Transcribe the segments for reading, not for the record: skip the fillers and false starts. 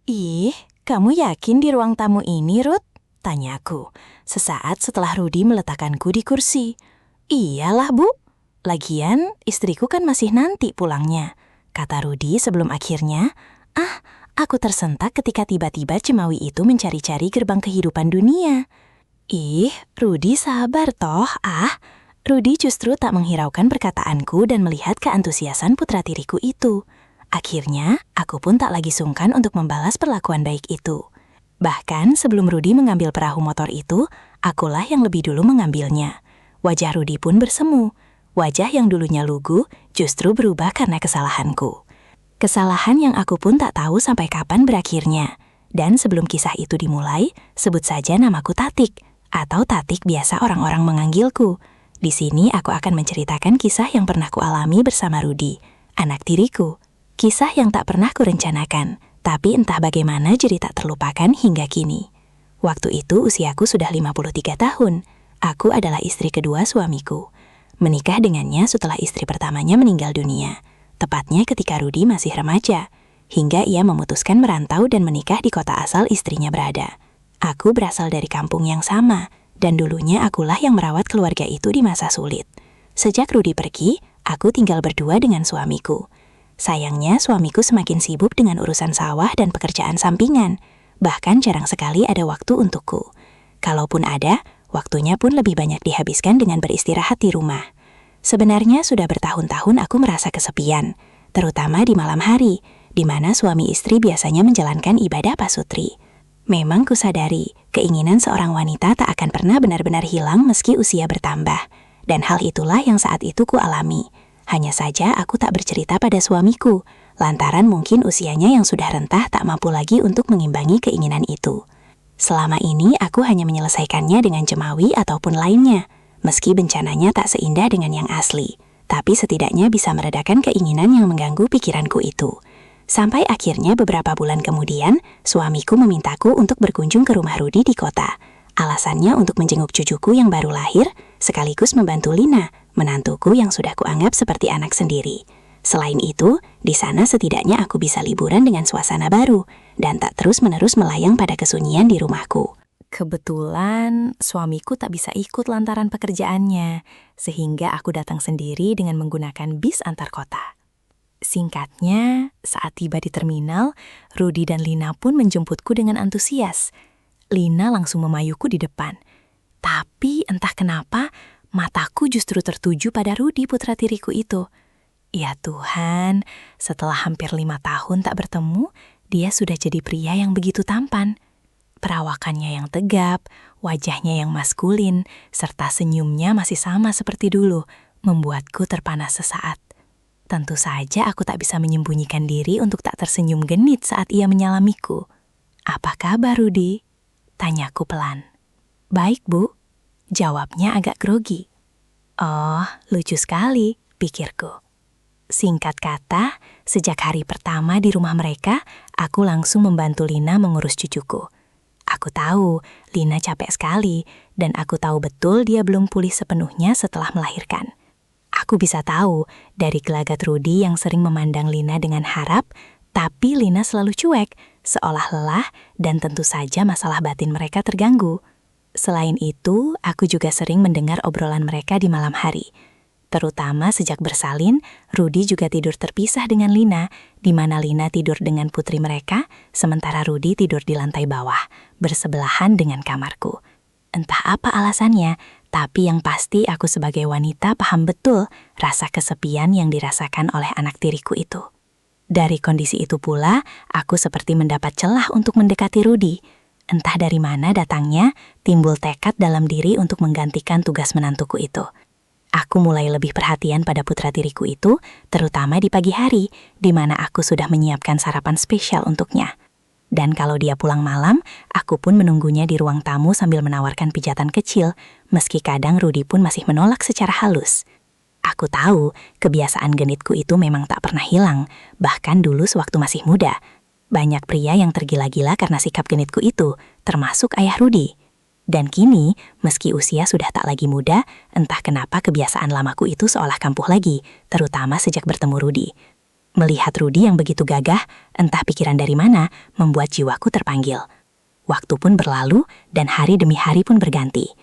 Ih, kamu yakin di ruang tamu ini, Ruth? Tanyaku, sesaat setelah Rudy meletakkanku di kursi. Iyalah, Bu. Lagian, istriku kan masih nanti pulangnya, kata Rudy sebelum akhirnya, aku tersentak ketika tiba-tiba Cemawi itu mencari-cari gerbang kehidupan dunia. Ih, Rudy sabar toh, Rudy justru tak menghiraukan perkataanku dan melihat keantusiasan putra tiriku itu. Akhirnya, aku pun tak lagi sungkan untuk membalas perlakuan baik itu. Bahkan sebelum Rudy mengambil perahu motor itu, akulah yang lebih dulu mengambilnya. Wajah Rudy pun bersemu. Wajah yang dulunya lugu justru berubah karena kesalahanku. Kesalahan yang aku pun tak tahu sampai kapan berakhirnya. Dan sebelum kisah itu dimulai, sebut saja namaku Tatik, atau Tatik biasa orang-orang menganggilku. Di sini aku akan menceritakan kisah yang pernah kualami bersama Rudy, anak tiriku. Kisah yang tak pernah kurencanakan, tapi entah bagaimana jadi tak terlupakan hingga kini. Waktu itu usiaku sudah 53 tahun. Aku adalah istri kedua suamiku. Menikah dengannya setelah istri pertamanya meninggal dunia. Tepatnya ketika Rudy masih remaja, hingga ia memutuskan merantau dan menikah di kota asal istrinya berada. Aku berasal dari kampung yang sama, dan dulunya akulah yang merawat keluarga itu di masa sulit. Sejak Rudy pergi, aku tinggal berdua dengan suamiku. Sayangnya suamiku semakin sibuk dengan urusan sawah dan pekerjaan sampingan, bahkan jarang sekali ada waktu untukku. Kalaupun ada, waktunya pun lebih banyak dihabiskan dengan beristirahat di rumah. Sebenarnya sudah bertahun-tahun aku merasa kesepian, terutama di malam hari, di mana suami istri biasanya menjalankan ibadah pasutri. Memang kusadari, keinginan seorang wanita tak akan pernah benar-benar hilang meski usia bertambah, dan hal itulah yang saat itu kualami. Hanya saja aku tak bercerita pada suamiku, lantaran mungkin usianya yang sudah rentah tak mampu lagi untuk mengimbangi keinginan itu. Selama ini aku hanya menyelesaikannya dengan Cemawi ataupun lainnya, meski bencananya tak seindah dengan yang asli, tapi setidaknya bisa meredakan keinginan yang mengganggu pikiranku itu. Sampai akhirnya beberapa bulan kemudian, suamiku memintaku untuk berkunjung ke rumah Rudy di kota. Alasannya untuk menjenguk cucuku yang baru lahir, sekaligus membantu Lina, menantuku yang sudah kuanggap seperti anak sendiri. Selain itu, di sana setidaknya aku bisa liburan dengan suasana baru, dan tak terus-menerus melayang pada kesunyian di rumahku. Kebetulan, suamiku tak bisa ikut lantaran pekerjaannya, sehingga aku datang sendiri dengan menggunakan bis antar kota. Singkatnya, saat tiba di terminal, Rudy dan Lina pun menjemputku dengan antusias. Lina langsung memayuku di depan. Tapi entah kenapa, mataku justru tertuju pada Rudy putra tiriku itu. Ya Tuhan, setelah hampir 5 tahun tak bertemu, dia sudah jadi pria yang begitu tampan. Perawakannya yang tegap, wajahnya yang maskulin, serta senyumnya masih sama seperti dulu, membuatku terpana sesaat. Tentu saja aku tak bisa menyembunyikan diri untuk tak tersenyum genit saat ia menyalamiku. "Apa kabar, Rudy?" tanyaku pelan. "Baik, Bu," jawabnya agak grogi. "Oh, lucu sekali," pikirku. Singkat kata, sejak hari pertama di rumah mereka, aku langsung membantu Lina mengurus cucuku. Aku tahu Lina capek sekali, dan aku tahu betul dia belum pulih sepenuhnya setelah melahirkan. Aku bisa tahu dari gelagat Rudy yang sering memandang Lina dengan harap, tapi Lina selalu cuek, seolah lelah, dan tentu saja masalah batin mereka terganggu. Selain itu, aku juga sering mendengar obrolan mereka di malam hari. Terutama sejak bersalin, Rudy juga tidur terpisah dengan Lina, di mana Lina tidur dengan putri mereka, sementara Rudy tidur di lantai bawah, bersebelahan dengan kamarku. Entah apa alasannya, tapi yang pasti aku sebagai wanita paham betul rasa kesepian yang dirasakan oleh anak tiriku itu. Dari kondisi itu pula, aku seperti mendapat celah untuk mendekati Rudy. Entah dari mana datangnya, timbul tekad dalam diri untuk menggantikan tugas menantuku itu. Aku mulai lebih perhatian pada putra tiriku itu, terutama di pagi hari, di mana aku sudah menyiapkan sarapan spesial untuknya. Dan kalau dia pulang malam, aku pun menunggunya di ruang tamu sambil menawarkan pijatan kecil, meski kadang Rudy pun masih menolak secara halus. Aku tahu, kebiasaan genitku itu memang tak pernah hilang, bahkan dulu sewaktu masih muda. Banyak pria yang tergila-gila karena sikap genitku itu, termasuk ayah Rudy. Dan kini, meski usia sudah tak lagi muda, entah kenapa kebiasaan lamaku itu seolah kampuh lagi, terutama sejak bertemu Rudy. Melihat Rudy yang begitu gagah, entah pikiran dari mana, membuat jiwaku terpanggil. Waktu pun berlalu dan hari demi hari pun berganti.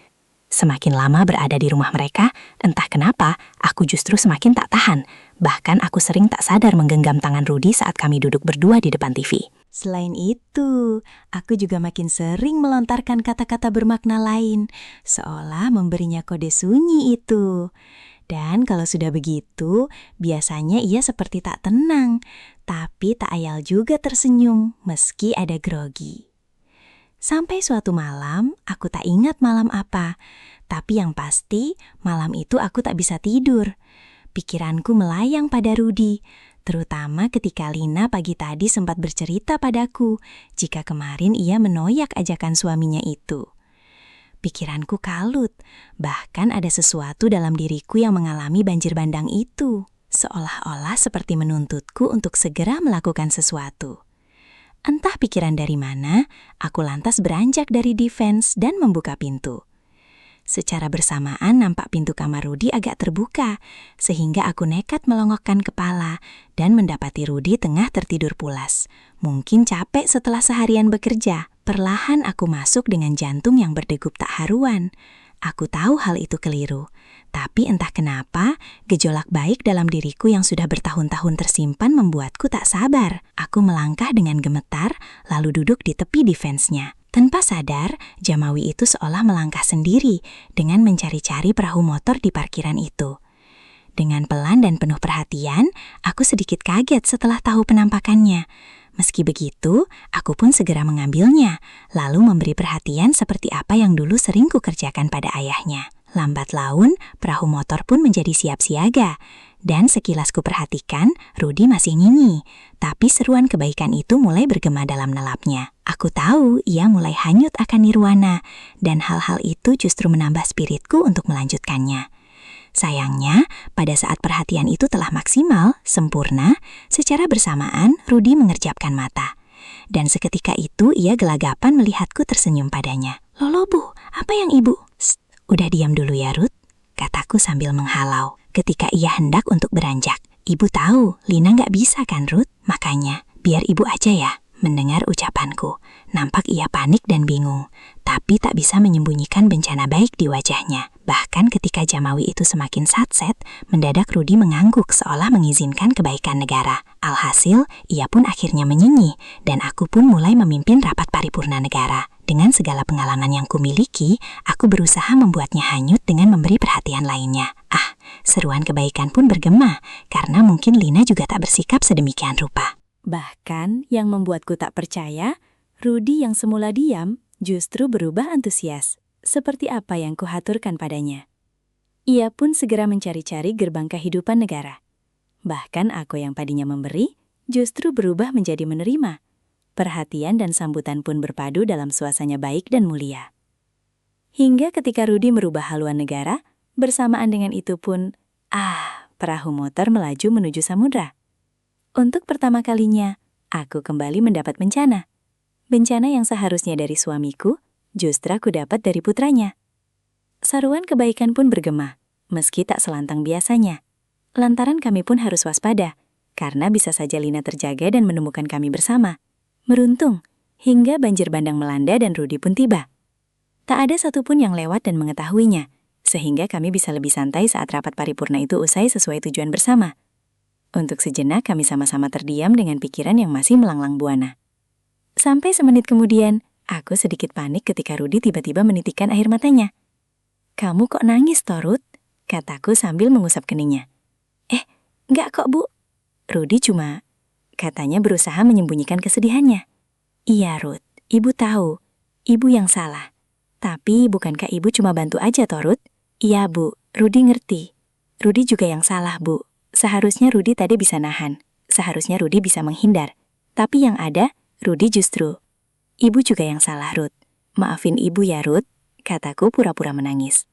Semakin lama berada di rumah mereka, entah kenapa aku justru semakin tak tahan. Bahkan aku sering tak sadar menggenggam tangan Rudy saat kami duduk berdua di depan TV. Selain itu, aku juga makin sering melontarkan kata-kata bermakna lain, seolah memberinya kode sunyi itu. Dan kalau sudah begitu, biasanya ia seperti tak tenang, tapi tak ayal juga tersenyum meski ada grogi. Sampai suatu malam, aku tak ingat malam apa, tapi yang pasti malam itu aku tak bisa tidur. Pikiranku melayang pada Rudy, terutama ketika Lina pagi tadi sempat bercerita padaku jika kemarin ia menoyak ajakan suaminya itu. Pikiranku kalut, bahkan ada sesuatu dalam diriku yang mengalami banjir bandang itu, seolah-olah seperti menuntutku untuk segera melakukan sesuatu. Entah pikiran dari mana, aku lantas beranjak dari defense dan membuka pintu. Secara bersamaan nampak pintu kamar Rudy agak terbuka, sehingga aku nekat melongokkan kepala dan mendapati Rudy tengah tertidur pulas. Mungkin capek setelah seharian bekerja. Perlahan aku masuk dengan jantung yang berdegup tak haruan. Aku tahu hal itu keliru, tapi entah kenapa, gejolak baik dalam diriku yang sudah bertahun-tahun tersimpan membuatku tak sabar. Aku melangkah dengan gemetar, lalu duduk di tepi defense-nya. Tanpa sadar, Jamawi itu seolah melangkah sendiri dengan mencari-cari perahu motor di parkiran itu. Dengan pelan dan penuh perhatian, aku sedikit kaget setelah tahu penampakannya. Meski begitu, aku pun segera mengambilnya, lalu memberi perhatian seperti apa yang dulu sering kukerjakan pada ayahnya. Lambat laun, perahu motor pun menjadi siap siaga. Dan sekilas kuperhatikan, Rudy masih nyinyi. Tapi seruan kebaikan itu mulai bergema dalam nelapnya. Aku tahu ia mulai hanyut akan nirwana, dan hal-hal itu justru menambah spiritku untuk melanjutkannya. Sayangnya, pada saat perhatian itu telah maksimal, sempurna, secara bersamaan Rudy mengerjapkan mata. Dan seketika itu ia gelagapan melihatku tersenyum padanya. "Lolo Bu, apa yang Ibu?" "Udah diam dulu ya Ruth," kataku sambil menghalau. Ketika ia hendak untuk beranjak. "Ibu tahu, Lina nggak bisa kan Ruth? Makanya, biar Ibu aja ya." Mendengar ucapanku, nampak ia panik dan bingung, tapi tak bisa menyembunyikan bencana baik di wajahnya. Bahkan ketika Jamawi itu semakin satset, mendadak Rudy mengangguk seolah mengizinkan kebaikan negara. Alhasil, ia pun akhirnya menyinyi, dan aku pun mulai memimpin rapat paripurna negara. Dengan segala pengalaman yang kumiliki, aku berusaha membuatnya hanyut dengan memberi perhatian lainnya. Seruan kebaikan pun bergema, karena mungkin Lina juga tak bersikap sedemikian rupa. Bahkan yang membuatku tak percaya, Rudy yang semula diam justru berubah antusias, seperti apa yang kuhaturkan padanya. Ia pun segera mencari-cari gerbang kehidupan negara. Bahkan aku yang tadinya memberi, justru berubah menjadi menerima. Perhatian dan sambutan pun berpadu dalam suasana baik dan mulia. Hingga ketika Rudy merubah haluan negara, bersamaan dengan itu pun, perahu motor melaju menuju samudra. Untuk pertama kalinya, aku kembali mendapat bencana. Bencana yang seharusnya dari suamiku, justru aku dapat dari putranya. Saruan kebaikan pun bergema, meski tak selantang biasanya. Lantaran kami pun harus waspada, karena bisa saja Lina terjaga dan menemukan kami bersama. Beruntung, hingga banjir bandang melanda dan Rudy pun tiba. Tak ada satupun yang lewat dan mengetahuinya, sehingga kami bisa lebih santai saat rapat paripurna itu usai sesuai tujuan bersama. Untuk sejenak kami sama-sama terdiam dengan pikiran yang masih melanglang buana. Sampai semenit kemudian, aku sedikit panik ketika Rudy tiba-tiba menitikkan air matanya. "Kamu kok nangis, Ruth?" kataku sambil mengusap keningnya. Enggak kok, Bu." Rudy cuma, katanya berusaha menyembunyikan kesedihannya. "Iya, Ruth, Ibu tahu. Ibu yang salah. Tapi bukankah Ibu cuma bantu aja, Ruth?" "Iya, Bu, Rudy ngerti. Rudy juga yang salah, Bu. Seharusnya Rudy tadi bisa nahan. Seharusnya Rudy bisa menghindar. Tapi yang ada, Rudy justru." "Ibu juga yang salah, Ruth. Maafin Ibu ya, Ruth," kataku pura-pura menangis.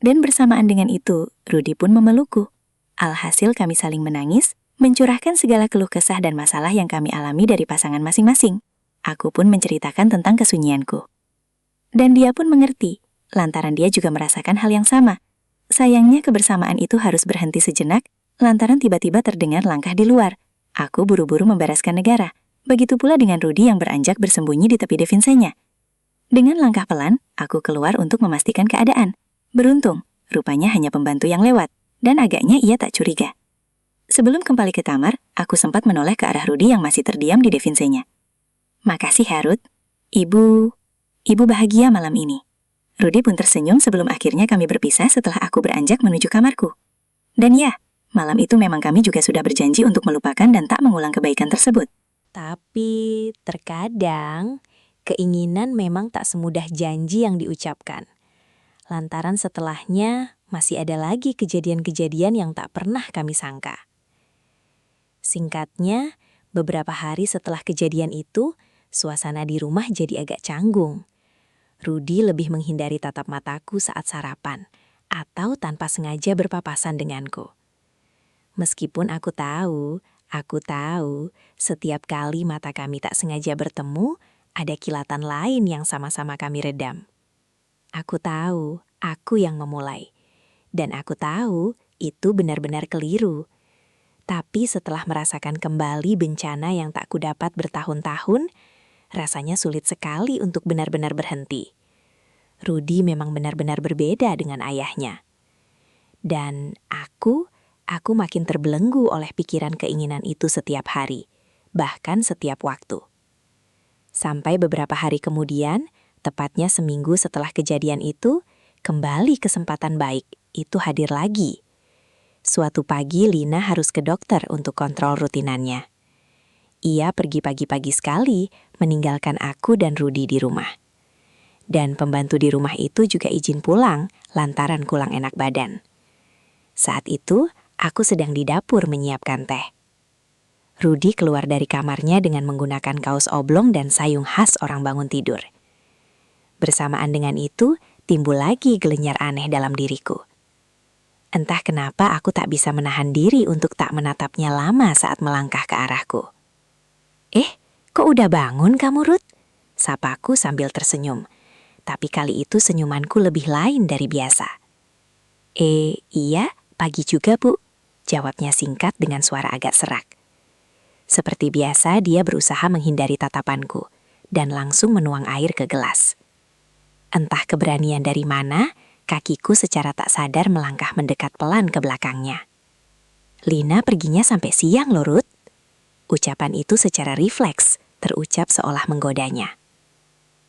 Dan bersamaan dengan itu, Rudy pun memelukku. Alhasil kami saling menangis, mencurahkan segala keluh kesah dan masalah yang kami alami dari pasangan masing-masing. Aku pun menceritakan tentang kesunyianku. Dan dia pun mengerti, lantaran dia juga merasakan hal yang sama. Sayangnya kebersamaan itu harus berhenti sejenak, lantaran tiba-tiba terdengar langkah di luar. Aku buru-buru membereskan negara. Begitu pula dengan Rudy yang beranjak bersembunyi di tepi defensenya. Dengan langkah pelan, aku keluar untuk memastikan keadaan. Beruntung, rupanya hanya pembantu yang lewat, dan agaknya ia tak curiga. Sebelum kembali ke kamar, aku sempat menoleh ke arah Rudy yang masih terdiam di defensenya. Makasih, Harut. Ibu bahagia malam ini. Rudy pun tersenyum sebelum akhirnya kami berpisah setelah aku beranjak menuju kamarku. Dan ya, malam itu memang kami juga sudah berjanji untuk melupakan dan tak mengulang kebaikan tersebut. Tapi terkadang keinginan memang tak semudah janji yang diucapkan. Lantaran setelahnya masih ada lagi kejadian-kejadian yang tak pernah kami sangka. Singkatnya, beberapa hari setelah kejadian itu, suasana di rumah jadi agak canggung. Rudy lebih menghindari tatap mataku saat sarapan, atau tanpa sengaja berpapasan denganku. Meskipun aku tahu, setiap kali mata kami tak sengaja bertemu, ada kilatan lain yang sama-sama kami redam. Aku tahu, aku yang memulai. Dan aku tahu, itu benar-benar keliru. Tapi setelah merasakan kembali bencana yang tak kudapat bertahun-tahun, rasanya sulit sekali untuk benar-benar berhenti. Rudy memang benar-benar berbeda dengan ayahnya. Dan aku makin terbelenggu oleh pikiran keinginan itu setiap hari, bahkan setiap waktu. Sampai beberapa hari kemudian, tepatnya seminggu setelah kejadian itu, kembali kesempatan baik itu hadir lagi. Suatu pagi Lina harus ke dokter untuk kontrol rutinannya. Ia pergi pagi-pagi sekali, meninggalkan aku dan Rudy di rumah. Dan pembantu di rumah itu juga izin pulang, lantaran kurang enak badan. Saat itu, aku sedang di dapur menyiapkan teh. Rudy keluar dari kamarnya dengan menggunakan kaos oblong dan sayung khas orang bangun tidur. Bersamaan dengan itu, timbul lagi gelenyar aneh dalam diriku. Entah kenapa aku tak bisa menahan diri untuk tak menatapnya lama saat melangkah ke arahku. Kok udah bangun kamu, Ruth? Sapaku sambil tersenyum. Tapi kali itu senyumanku lebih lain dari biasa. Iya, pagi juga, Bu. Jawabnya singkat dengan suara agak serak. Seperti biasa, dia berusaha menghindari tatapanku dan langsung menuang air ke gelas. Entah keberanian dari mana, kakiku secara tak sadar melangkah mendekat pelan ke belakangnya. Lina perginya sampai siang loh, Ruth. Ucapan itu secara refleks, terucap seolah menggodanya.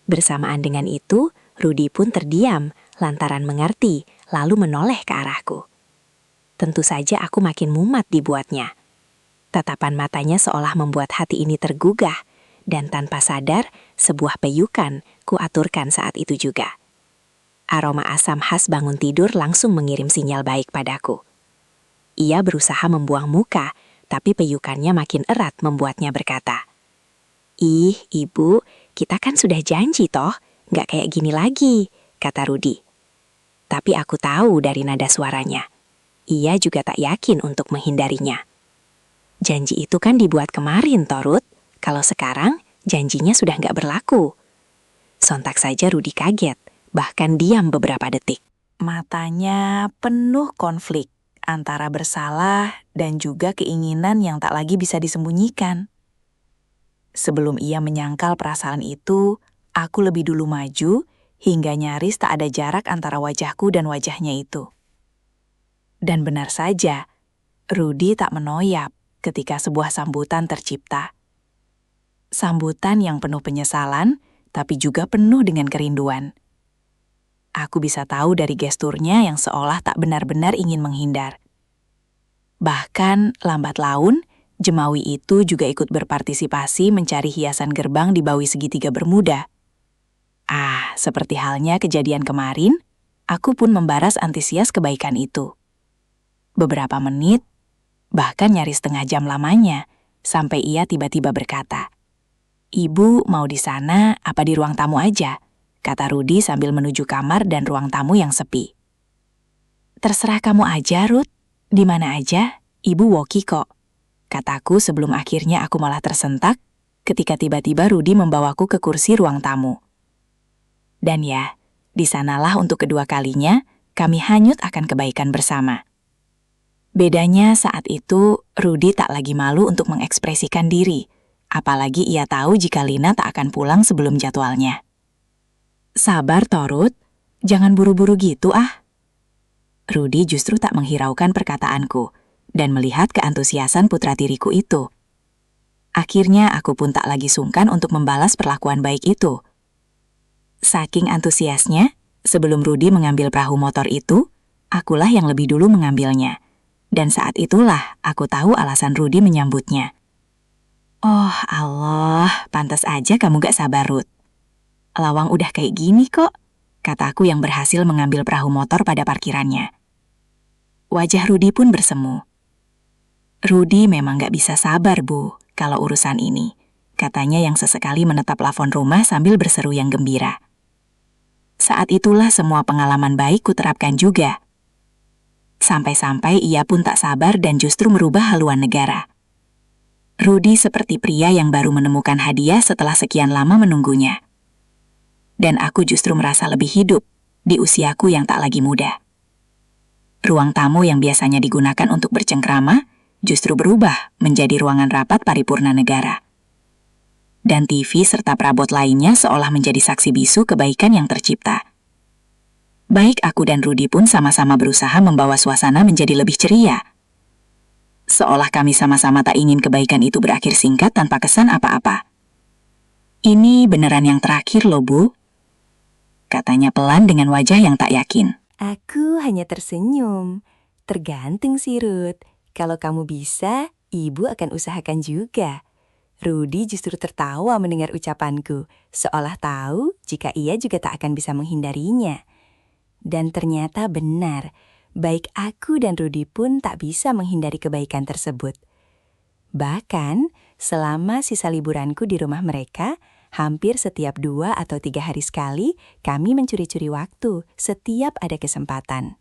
Bersamaan dengan itu, Rudy pun terdiam, lantaran mengerti, lalu menoleh ke arahku. Tentu saja aku makin mumat dibuatnya. Tatapan matanya seolah membuat hati ini tergugah, dan tanpa sadar, sebuah peyukan kuaturkan saat itu juga. Aroma asam khas bangun tidur langsung mengirim sinyal baik padaku. Ia berusaha membuang muka, tapi peyukannya makin erat membuatnya berkata, "Ih, Ibu, kita kan sudah janji toh, nggak kayak gini lagi," kata Rudy. Tapi aku tahu dari nada suaranya, ia juga tak yakin untuk menghindarinya. Janji itu kan dibuat kemarin, toh Ruth. Kalau sekarang, janjinya sudah nggak berlaku. Sontak saja Rudy kaget, bahkan diam beberapa detik. Matanya penuh konflik antara bersalah dan juga keinginan yang tak lagi bisa disembunyikan. Sebelum ia menyangkal perasaan itu, aku lebih dulu maju hingga nyaris tak ada jarak antara wajahku dan wajahnya itu. Dan benar saja, Rudy tak menoyap ketika sebuah sambutan tercipta. Sambutan yang penuh penyesalan, tapi juga penuh dengan kerinduan. Aku bisa tahu dari gesturnya yang seolah tak benar-benar ingin menghindar. Bahkan, lambat laun, jemawi itu juga ikut berpartisipasi mencari hiasan gerbang di bawi segitiga Bermuda. Seperti halnya kejadian kemarin, aku pun membaras antusias kebaikan itu. Beberapa menit, bahkan nyaris setengah jam lamanya, sampai ia tiba-tiba berkata, "Ibu mau di sana apa di ruang tamu aja?" kata Rudy sambil menuju kamar dan ruang tamu yang sepi. "Terserah kamu aja, Ruth. Di mana aja, Ibu woki kok," kataku sebelum akhirnya aku malah tersentak ketika tiba-tiba Rudy membawaku ke kursi ruang tamu. Dan ya, di sanalah untuk kedua kalinya kami hanyut akan kebaikan bersama. Bedanya saat itu, Rudy tak lagi malu untuk mengekspresikan diri. Apalagi ia tahu jika Lina tak akan pulang sebelum jadwalnya. Sabar, Torut. Jangan buru-buru gitu ah. Rudy justru tak menghiraukan perkataanku dan melihat keantusiasan putra tiriku itu. Akhirnya aku pun tak lagi sungkan untuk membalas perlakuan baik itu. Saking antusiasnya, sebelum Rudy mengambil perahu motor itu, akulah yang lebih dulu mengambilnya. Dan saat itulah aku tahu alasan Rudy menyambutnya. Oh Allah, pantas aja kamu gak sabar, Ruth. Lawang udah kayak gini kok, kataku yang berhasil mengambil perahu motor pada parkirannya. Wajah Rudy pun bersemu. Rudy memang gak bisa sabar, Bu, kalau urusan ini, katanya yang sesekali menetap plafon rumah sambil berseru yang gembira. Saat itulah semua pengalaman baik kuterapkan juga. Sampai-sampai ia pun tak sabar dan justru merubah haluan negara. Rudy seperti pria yang baru menemukan hadiah setelah sekian lama menunggunya. Dan aku justru merasa lebih hidup di usiaku yang tak lagi muda. Ruang tamu yang biasanya digunakan untuk bercengkrama justru berubah menjadi ruangan rapat paripurna negara. Dan TV serta perabot lainnya seolah menjadi saksi bisu kebaikan yang tercipta. Baik aku dan Rudy pun sama-sama berusaha membawa suasana menjadi lebih ceria. Seolah kami sama-sama tak ingin kebaikan itu berakhir singkat tanpa kesan apa-apa. Ini beneran yang terakhir loh, Bu, katanya pelan dengan wajah yang tak yakin. Aku hanya tersenyum. Tergantung sih, Ruth. Kalau kamu bisa, ibu akan usahakan juga. Rudy justru tertawa mendengar ucapanku, seolah tahu jika ia juga tak akan bisa menghindarinya. Dan ternyata benar, baik aku dan Rudy pun tak bisa menghindari kebaikan tersebut. Bahkan, selama sisa liburanku di rumah mereka, hampir setiap 2 atau 3 hari sekali, kami mencuri-curi waktu setiap ada kesempatan.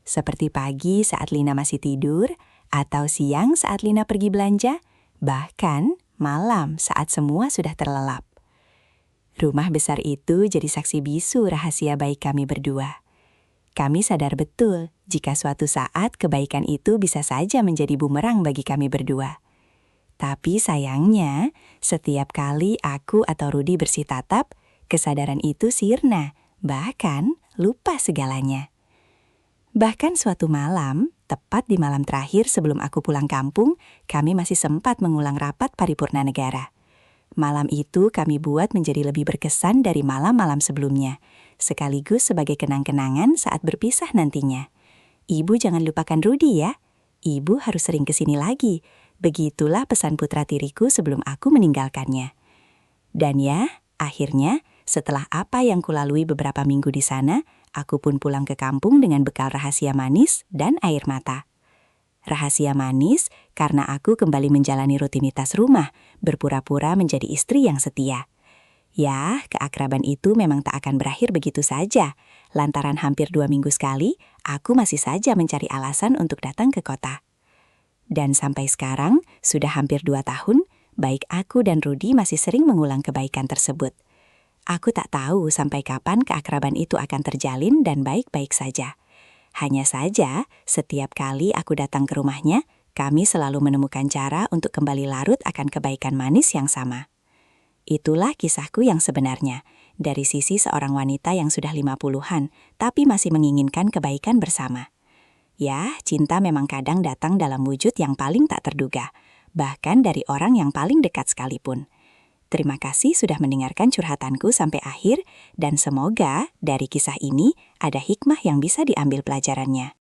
Seperti pagi saat Lina masih tidur, atau siang saat Lina pergi belanja, bahkan malam saat semua sudah terlelap. Rumah besar itu jadi saksi bisu rahasia baik kami berdua. Kami sadar betul jika suatu saat kebaikan itu bisa saja menjadi bumerang bagi kami berdua. Tapi sayangnya, setiap kali aku atau Rudy bersih tatap, kesadaran itu sirna, bahkan lupa segalanya. Bahkan suatu malam, tepat di malam terakhir sebelum aku pulang kampung, kami masih sempat mengulang rapat paripurna negara. Malam itu kami buat menjadi lebih berkesan dari malam-malam sebelumnya, sekaligus sebagai kenang-kenangan saat berpisah nantinya. Ibu jangan lupakan Rudy ya, ibu harus sering kesini lagi. Begitulah pesan putra tiriku sebelum aku meninggalkannya. Dan ya, akhirnya setelah apa yang kulalui beberapa minggu di sana, aku pun pulang ke kampung dengan bekal rahasia manis dan air mata. Rahasia manis karena aku kembali menjalani rutinitas rumah, berpura-pura menjadi istri yang setia. Ya, keakraban itu memang tak akan berakhir begitu saja. Lantaran hampir 2 minggu sekali, aku masih saja mencari alasan untuk datang ke kota. Dan sampai sekarang, sudah hampir 2 tahun, baik aku dan Rudy masih sering mengulang kebaikan tersebut. Aku tak tahu sampai kapan keakraban itu akan terjalin dan baik-baik saja. Hanya saja, setiap kali aku datang ke rumahnya, kami selalu menemukan cara untuk kembali larut akan kebaikan manis yang sama. Itulah kisahku yang sebenarnya, dari sisi seorang wanita yang sudah 50-an, tapi masih menginginkan kebaikan bersama. Ya, cinta memang kadang datang dalam wujud yang paling tak terduga, bahkan dari orang yang paling dekat sekalipun. Terima kasih sudah mendengarkan curhatanku sampai akhir, dan semoga dari kisah ini ada hikmah yang bisa diambil pelajarannya.